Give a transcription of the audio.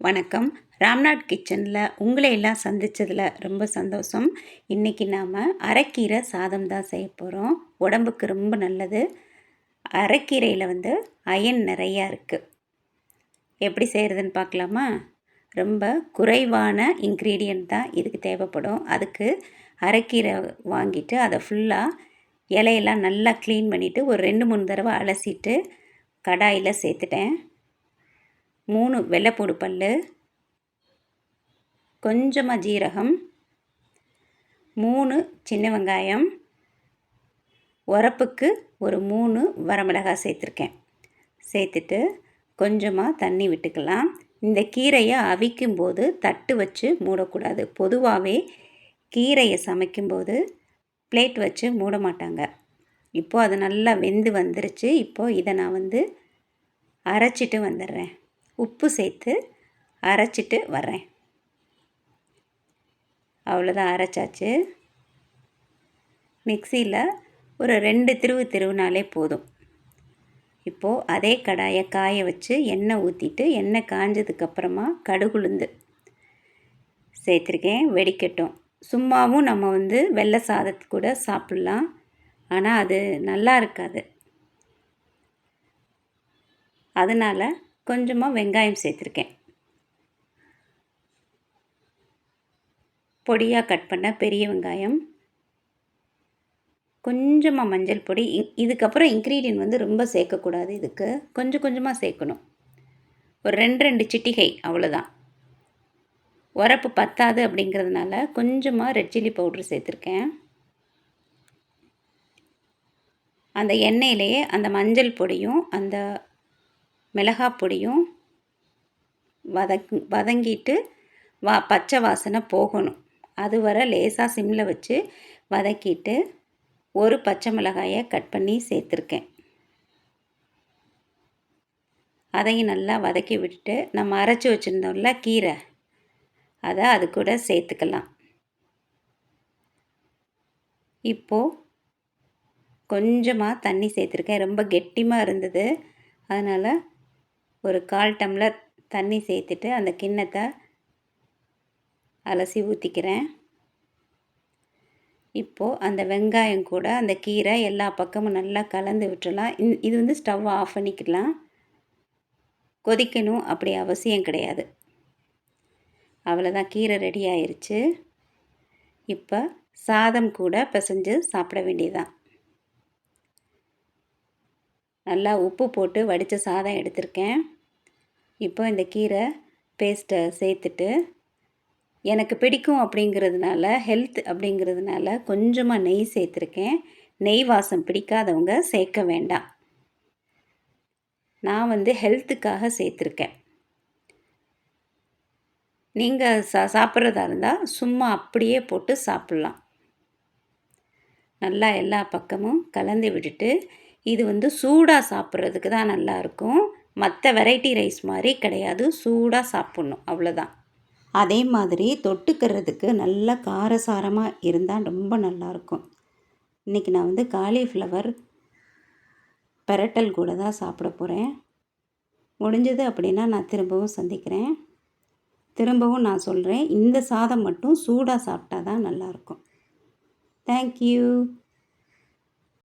வணக்கம். ராம்நாத் கிச்சனில் உங்களை எல்லாம் சந்தித்ததில் ரொம்ப சந்தோஷம். இன்றைக்கி நாம் அரைக்கீரை சாதம் தான் செய்ய போகிறோம். உடம்புக்கு ரொம்ப நல்லது. அரைக்கீரையில் அயன் நிறையா இருக்குது. எப்படி செய்கிறதுன்னு பார்க்கலாமா? ரொம்ப குறைவான இன்க்ரீடியண்ட் தான் இதுக்கு தேவைப்படும். அதுக்கு அரைக்கீரை வாங்கிட்டு அதை ஃபுல்லாக இலையெல்லாம் நல்லா க்ளீன் பண்ணிவிட்டு ஒரு 2-3 தடவை அலசிட்டு கடாயில் சேர்த்துட்டேன். 3 வெள்ளைப்பூடு பல், கொஞ்சமாக ஜீரகம், 3 சின்ன வெங்காயம், உரப்புக்கு ஒரு 3 வரமிளகாய் சேர்த்துருக்கேன். சேர்த்துட்டு கொஞ்சமாக தண்ணி விட்டுக்கலாம். இந்த கீரையை அவிக்கும்போது தட்டு வச்சு மூடக்கூடாது. பொதுவாகவே கீரையை சமைக்கும்போது பிளேட் வச்சு மூட மாட்டாங்க. இப்போது அது நல்லா வெந்து வந்துருச்சு. இப்போது இதை நான் அரைச்சிட்டு வந்துடுறேன். உப்பு சேர்த்து அரைச்சிட்டு வர்றேன். அவ்வளோதான், அரைச்சாச்சு. மிக்சியில் ஒரு 2 திருவுனாலே போதும். இப்போது அதே கடாயை காய வச்சு எண்ணெய் ஊற்றிட்டு எண்ணெய் காஞ்சதுக்கப்புறமா கடுகுளுந்து சேர்த்துருக்கேன். வெடிக்கட்டும். சும்மாவும் நம்ம வெள்ளை சாதத்து கூட சாப்பிட்லாம். ஆனால் அது நல்லா இருக்காது. அதனால் கொஞ்சமாக வெங்காயம் சேர்த்துருக்கேன். பொடியாக கட் பண்ண பெரிய வெங்காயம், கொஞ்சமாக மஞ்சள் பொடி. இதுக்கப்புறம் இன்க்ரீடியன்ட் ரொம்ப சேர்க்கக்கூடாது. இதுக்கு கொஞ்சம் கொஞ்சமாக சேர்க்கணும். ஒரு 2 சிட்டிகை அவ்வளோதான். உரப்பு பத்தாது அப்படிங்கிறதுனால கொஞ்சமாக ரெட் சில்லி பவுட்ரு சேர்த்துருக்கேன். அந்த எண்ணெயிலேயே அந்த மஞ்சள் பொடியும் அந்த மிளகாய் பொடியும் வதங்கிட்டு பச்சை வாசனை போகணும். அது வர லேசாக சிம்மில் வச்சு வதக்கிட்டு ஒரு பச்சை மிளகாயை கட் பண்ணி சேர்த்துருக்கேன். அதையும் நல்லா வதக்கி விட்டுட்டு நம்ம அரைச்சி வச்சுருந்தோம்ல கீரை, அதை அது கூட சேர்த்துக்கலாம். இப்போது கொஞ்சமாக தண்ணி சேர்த்துருக்கேன். ரொம்ப கெட்டிமாக இருந்தது. அதனால் ஒரு 1/4 டம்ளர் தண்ணி சேர்த்துட்டு அந்த கிண்ணத்தை அலசி ஊற்றிக்கிறேன். இப்போது அந்த வெங்காயம் கூட அந்த கீரை எல்லா பக்கமும் நல்லா கலந்து விட்டுறலாம். இது ஸ்டவ் ஆஃப் பண்ணிக்கலாம். கொதிக்கணும் அப்படி அவசியம் கிடையாது. அவ்வளோதான், கீரை ரெடி ஆயிடுச்சு. இப்போ சாதம் கூட பிசைஞ்சு சாப்பிட வேண்டியதுதான். நல்லா உப்பு போட்டு வடித்த சாதம் எடுத்திருக்கேன். இப்போ இந்த கீரை பேஸ்ட்டை சேர்த்துட்டு எனக்கு பிடிக்கும் அப்படிங்கிறதுனால, ஹெல்த் அப்படிங்கிறதுனால கொஞ்சமாக நெய் சேர்த்துருக்கேன். நெய் வாசம் பிடிக்காதவங்க சேர்க்க வேண்டாம். நான் ஹெல்த்துக்காக சேர்த்துருக்கேன். நீங்கள் சாப்பிட்றதா இருந்தால் சும்மா அப்படியே போட்டு சாப்பிட்லாம். நல்லா எல்லா பக்கமும் கலந்து விட்டுட்டு, இது சூடாக சாப்பிட்றதுக்கு தான் நல்லாயிருக்கும். மற்ற வெரைட்டி ரைஸ் மாதிரி கிடையாது. சூடாக சாப்பிட்ணும், அவ்வளோதான். அதே மாதிரி தொட்டுக்கிறதுக்கு நல்ல காரசாரமாக இருந்தால் ரொம்ப நல்லாயிருக்கும். இன்றைக்கி நான் காலிஃப்ளவர் பெரட்டல் கூட தான் சாப்பிட போகிறேன். முடிஞ்சது அப்படின்னா நான் திரும்பவும் சந்திக்கிறேன். திரும்பவும் நான் சொல்கிறேன், இந்த சாதம் மட்டும் சூடாக சாப்பிட்டா தான் நல்லாயிருக்கும். தேங்க்யூ.